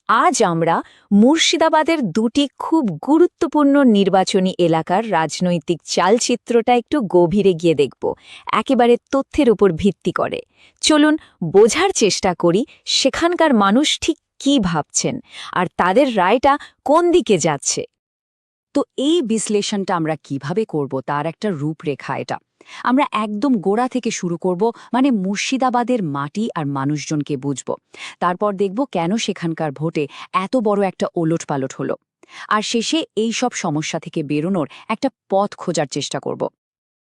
আজ আমরা মুর্শিদাবাদের দুটি খুব গুরুত্বপূর্ণ নির্বাচনী এলাকার রাজনৈতিক চালচিত্রটা একটু গভীরে গিয়ে দেখব, একেবারে তথ্যের উপর ভিত্তি করে। চলুন বোঝার চেষ্টা করি সেখানকার মানুষ ঠিক কী ভাবছেন আর তাদের রায়টা কোন দিকে যাচ্ছে। তো এই বিশ্লেষণটা আমরা কিভাবে করব তার একটা রূপরেখা এটা। আমরা একদম গোড়া থেকে শুরু করব, মানে মুর্শিদাবাদের মাটি আর মানুষজনকে বুঝব। তারপর দেখব কেন সেখানকার ভোটে এত বড় একটা ওলটপালট হলো। আর শেষে এই সব সমস্যা থেকে বেরোনোর একটা পথ খোঁজার চেষ্টা করব।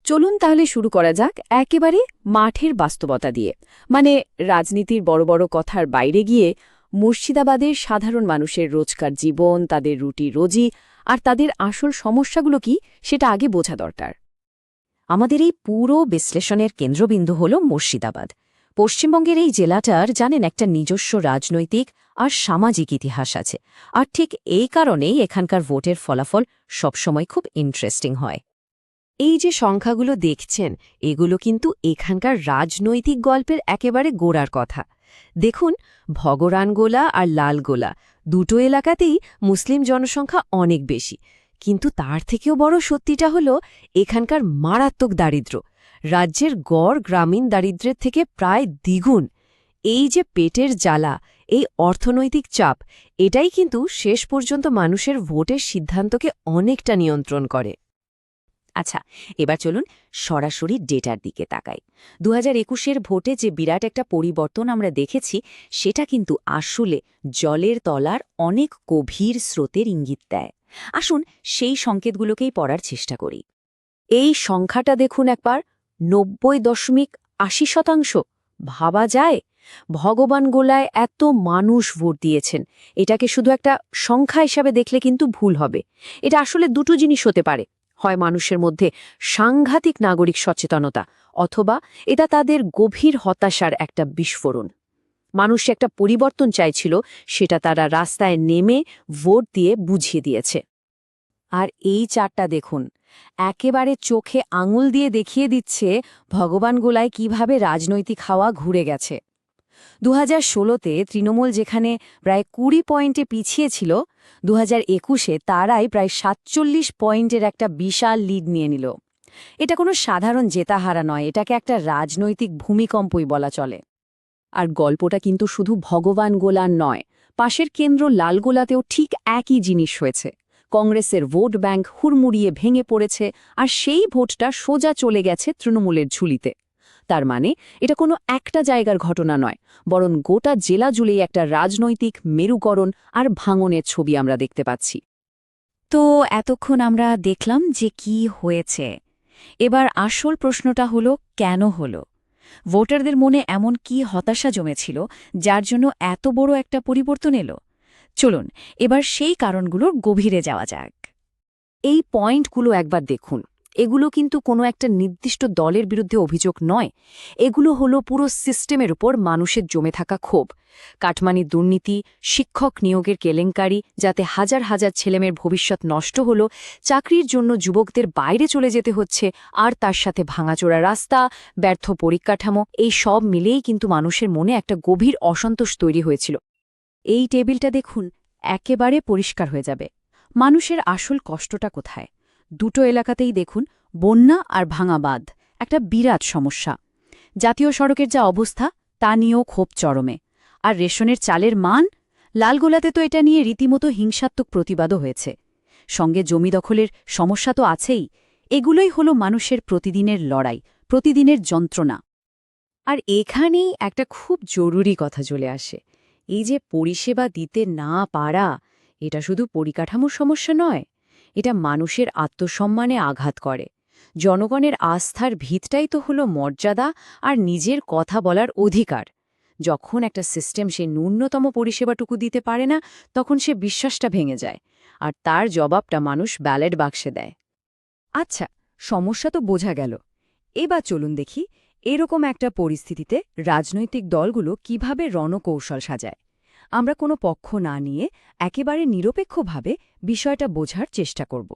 চলুন তাহলে শুরু করা যাক একেবারে মাঠের বাস্তবতা দিয়ে, মানে রাজনীতির বড় বড় কথার বাইরে গিয়ে মুর্শিদাবাদের সাধারণ মানুষের রোজকার জীবন, তাদের রুটি রোজি আর তাদের আসল সমস্যাগুলো কি সেটা আগে বোঝা দরকার। আমাদের এই পুরো বিশ্লেষণের কেন্দ্রবিন্দু হল মুর্শিদাবাদ। পশ্চিমবঙ্গের এই জেলাটার জানেন একটা নিজস্ব রাজনৈতিক আর সামাজিক ইতিহাস আছে, আর ঠিক এই কারণেই এখানকার ভোটের ফলাফল সবসময় খুব ইন্টারেস্টিং হয়। এই যে সংখ্যাগুলো দেখছেন, এগুলো কিন্তু এখানকার রাজনৈতিক গল্পের একেবারে গোড়ার কথা। দেখুন, ভগরানগোলা আর লালগোলা দুটো এলাকাতেই মুসলিম জনসংখ্যা অনেক বেশি, কিন্তু তার থেকেও বড় সত্যিটা হলো এখানকার মারাত্মক দারিদ্র্য। রাজ্যের গড় গ্রামীণ দারিদ্র্যের থেকে প্রায় দ্বিগুণ। এই যে পেটের জ্বালা, এই অর্থনৈতিক চাপ, এটাই কিন্তু শেষ পর্যন্ত মানুষের ভোটের সিদ্ধান্তকে অনেকটা নিয়ন্ত্রণ করে। আচ্ছা, এবার চলুন সরাসরি ডেটার দিকে তাকাই। 2021-এর ভোটে যে বিরাট একটা পরিবর্তন আমরা দেখেছি, সেটা কিন্তু আসলে জলের তলার অনেক গভীর স্রোতের ইঙ্গিত দেয়। আসুন সেই সংকেতগুলোকেই পড়ার চেষ্টা করি। এই সংখ্যাটা দেখুন একবার, 90.80%। ভাবা যায়, ভগবানগোলায় এত মানুষ ভোট দিয়েছেন। এটাকে শুধু একটা সংখ্যা হিসাবে দেখলে কিন্তু ভুল হবে। এটা আসলে দুটো জিনিস হতে পারে, হয় মানুষের মধ্যে সাংঘাতিক নাগরিক সচেতনতা, অথবা এটা তাদের গভীর হতাশার একটা বিস্ফোরণ। মানুষ একটা পরিবর্তন চাইছিল, সেটা তারা রাস্তায় নেমে ভোট দিয়ে বুঝিয়ে দিয়েছে। আর এই চারটা দেখুন, একেবারে চোখে আঙুল দিয়ে দেখিয়ে দিচ্ছে ভগবানগোলায় কিভাবে রাজনৈতিক হাওয়া ঘুরে গেছে। 2016-তে তৃণমূল যেখানে প্রায় 20 পয়েন্টে পিছিয়ে ছিল, 2021-এ তারাই প্রায় 47 পয়েন্টের একটা বিশাল লিড নিয়ে নিল। এটা কোনো সাধারণ জেতাহারা নয়, এটাকে একটা রাজনৈতিক ভূমিকম্পই বলা চলে। আর গল্পটা কিন্তু শুধু ভগবানগোলার নয়, পাশের কেন্দ্র লালগোলাতেও ঠিক একই জিনিস হয়েছে। কংগ্রেসের ভোট ব্যাংক হুড়মুড়িয়ে ভেঙে পড়েছে, আর সেই ভোটটা সোজা চলে গেছে তৃণমূলের ঝুলিতে। তার মানে এটা কোনো একটা জায়গার ঘটনা নয়, বরং গোটা জেলা জুড়েই একটা রাজনৈতিক মেরুকরণ আর ভাঙনের ছবি আমরা দেখতে পাচ্ছি। তো এতক্ষণ আমরা দেখলাম যে কি হয়েছে। এবার আসল প্রশ্নটা হলো, কেন হলো? ভোটারদের মনে এমন কি হতাশা জমেছিল যার জন্য এত বড় একটা পরিবর্তন এলো? চলুন এবার সেই কারণগুলোর গভীরে যাওয়া যাক। এই পয়েন্টগুলো একবার দেখুন। এগুলো কিন্তু কোনো একটা নির্দিষ্ট দলের বিরুদ্ধে অভিযোগ নয়, এগুলো হলো পুরো সিস্টেমের উপর মানুষের জমে থাকা ক্ষোভ। কাটমানির দুর্নীতি, শিক্ষক নিয়োগের কেলেঙ্কারি, যাতে হাজার হাজার ছেলেমেয়ের ভবিষ্যৎ নষ্ট হলো, চাকরির জন্য যুবকদের বাইরে চলে যেতে হচ্ছে, আর তার সাথে ভাঙাচোরা রাস্তা, ব্যর্থ পরিকাঠামো, এই সব মিলেই কিন্তু মানুষের মনে একটা গভীর অসন্তোষ তৈরি হয়েছিল। এই টেবিলটা দেখুন, একেবারে পরিষ্কার হয়ে যাবে মানুষের আসল কষ্টটা কোথায়। দুটো এলাকাতেই দেখুন, বন্যা আর ভাঙা বাঁধ একটা বিরাট সমস্যা। জাতীয় সড়কের যা অবস্থা, তা নিয়েও ক্ষোভ চরমে। আর রেশনের চালের মান, লালগোলাতে তো এটা নিয়ে রীতিমতো হিংসাত্মক প্রতিবাদও হয়েছে। সঙ্গে জমি দখলের সমস্যা তো আছেই। এগুলোই হলো মানুষের প্রতিদিনের লড়াই, প্রতিদিনের যন্ত্রণা। আর এখানেই একটা খুব জরুরি কথা চলে আসে। এই যে পরিষেবা দিতে না পারা, এটা শুধু পরিকাঠামোর সমস্যা নয়, এটা মানুষের আত্মসম্মানে আঘাত করে। জনগণের আস্থার ভিতটাই তো হলো মর্যাদা আর নিজের কথা বলার অধিকার। যখন একটা সিস্টেম সে ন্যূনতম পরিষেবাটুকু দিতে পারে না, তখন সে বিশ্বাসটা ভেঙে যায়, আর তার জবাবটা মানুষ ব্যালট বাক্সে দেয়। আচ্ছা, সমস্যা তো বোঝা গেল। এবার চলুন দেখি এরকম একটা পরিস্থিতিতে রাজনৈতিক দলগুলো কিভাবে রণকৌশল সাজায়। আমরা কোনো পক্ষ না নিয়ে একেবারে নিরপেক্ষভাবে বিষয়টা বোঝার চেষ্টা করব।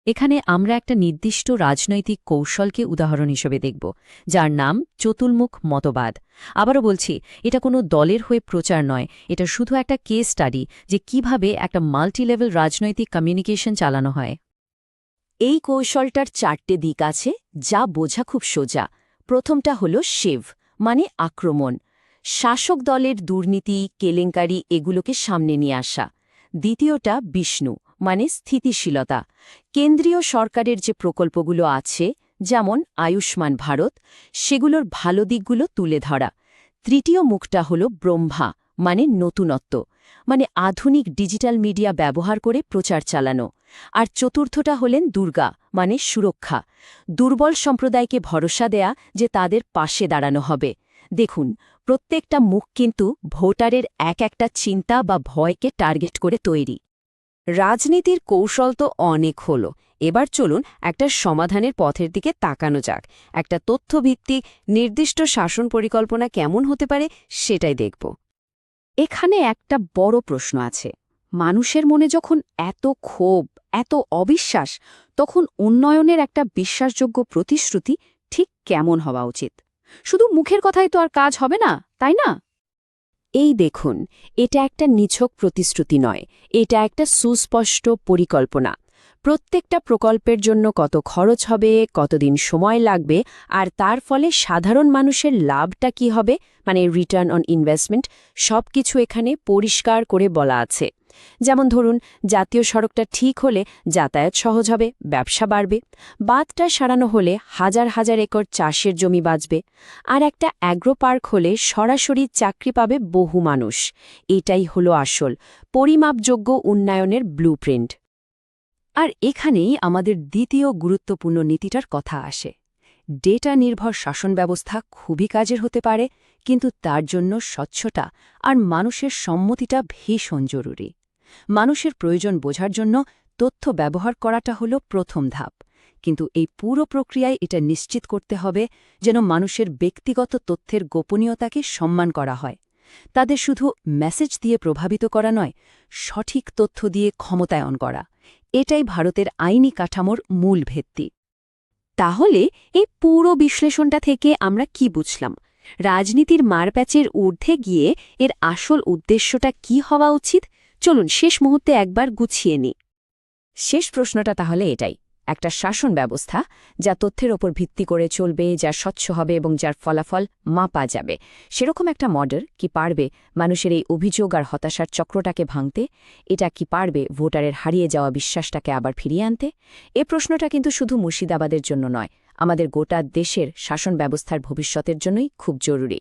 এখানে আমরা একটা নির্দিষ্ট রাজনৈতিক কৌশলকে উদাহরণ হিসেবে দেখব, যার নাম চতুর্মুখ মতবাদ। আবারও বলছি, এটা কোনো দলের হয়ে প্রচার নয়, এটা শুধু একটা কেস স্টাডি যে কিভাবে একটা মাল্টিলেভেল রাজনৈতিক কমিউনিকেশন চালানো হয়। এই কৌশলটার 4টে দিক আছে, যা বোঝা খুব সোজা। প্রথমটা হলো শিব, মানে আক্রমণ। শাসক দলের দুর্নীতি, কেলেঙ্কারি এগুলোকে সামনে নিয়ে আসা। দ্বিতীয়টা বিষ্ণু, মানে স্থিতিশীলতা। কেন্দ্রীয় সরকারের যে প্রকল্পগুলো আছে, যেমন আয়ুষ্মান ভারত, সেগুলোর ভালো দিকগুলো তুলে ধরা। তৃতীয় মুখটা হলো ব্রহ্মা, মানে নতুনত্ব, মানে আধুনিক ডিজিটাল মিডিয়া ব্যবহার করে প্রচার চালানো। আর চতুর্থটা হলেন দুর্গা, মানে সুরক্ষা। দুর্বল সম্প্রদায়কে ভরসা দেয়া যে তাদের পাশে দাঁড়ানো হবে। দেখুন, প্রত্যেকটা মুখ কিন্তু ভোটারের এক একটা চিন্তা বা ভয়কে টার্গেট করে তৈরি। রাজনীতির কৌশল তো অনেক হলো, এবার চলুন একটা সমাধানের পথের দিকে তাকানো যাক। একটা তথ্যভিত্তিক নির্দিষ্ট শাসন পরিকল্পনা কেমন হতে পারে সেটাই দেখব। এখানে একটা বড় প্রশ্ন আছে। মানুষের মনে যখন এত ক্ষোভ, এত অবিশ্বাস, তখন উন্নয়নের একটা বিশ্বাসযোগ্য প্রতিশ্রুতি ঠিক কেমন হওয়া উচিত? শুধু মুখের কথাই তো আর কাজ হবে না, তাই না? এই দেখুন, এটা একটা নিছক প্রতিশ্রুতি নয়, এটা একটা সুস্পষ্ট পরিকল্পনা। প্রত্যেকটা প্রকল্পের জন্য কত খরচ হবে, কতদিন সময় লাগবে, আর তার ফলে সাধারণ মানুষের লাভটা কি হবে, মানে রিটার্ন অন ইনভেস্টমেন্ট, সবকিছু এখানে পরিষ্কার করে বলা আছে। যেমন ধরুন, জাতীয় সড়কটা ঠিক হলে যাতায়াত সহজ হবে, ব্যবসা বাড়বে। বাঁধটা সারানো হলে হাজার হাজার একর চাষের জমি বাঁচবে। আর একটা অ্যাগ্রো পার্ক হলে সরাসরি চাকরি পাবে বহু মানুষ। এটাই হলো আসল পরিমাপযোগ্য উন্নয়নের ব্লুপ্রিন্ট। আর এখানেই আমাদের দ্বিতীয় গুরুত্বপূর্ণ নীতিটার কথা আসে। ডেটা নির্ভর শাসন ব্যবস্থা খুবই কাজের হতে পারে, কিন্তু তার জন্য স্বচ্ছতা আর মানুষের সম্মতিটা ভীষণ জরুরি। মানুষের প্রয়োজন বোঝার জন্য তথ্য ব্যবহার করাটা হলো প্রথম ধাপ, কিন্তু এই পুরো প্রক্রিয়ায় এটা নিশ্চিত করতে হবে যেন মানুষের ব্যক্তিগত তথ্যের গোপনীয়তাকে সম্মান করা হয়। তাদের শুধু মেসেজ দিয়ে প্রভাবিত করা নয়, সঠিক তথ্য দিয়ে ক্ষমতায়ন করা। এটাই ভারতের আইনি কাঠামোর মূল ভিত্তি। তাহলে এই পুরো বিশ্লেষণটা থেকে আমরা কি বুঝলাম? রাজনীতির মারপ্যাচের ঊর্ধ্বে গিয়ে এর আসল উদ্দেশ্যটা কি হওয়া উচিত? চলুন শেষ মুহূর্তে একবার গুছিয়ে নিই। শেষ প্রশ্নটা তাহলে এটাই, একটা শাসন ব্যবস্থা যা তথ্যের ওপর ভিত্তি করে চলবে, যা স্বচ্ছ হবে এবং যার ফলাফল মাপা যাবে। সেরকম একটা মডেল কি পারবে মানুষের এই অভিযোগ আর হতাশার চক্রটাকে ভাঙতে? এটা কি পারবে ভোটারের হারিয়ে যাওয়া বিশ্বাসটাকে আবার ফিরিয়ে আনতে? এ প্রশ্নটা কিন্তু শুধু মুর্শিদাবাদের জন্য নয়, আমাদের গোটা দেশের শাসন ব্যবস্থার ভবিষ্যতের জন্যই খুব জরুরি।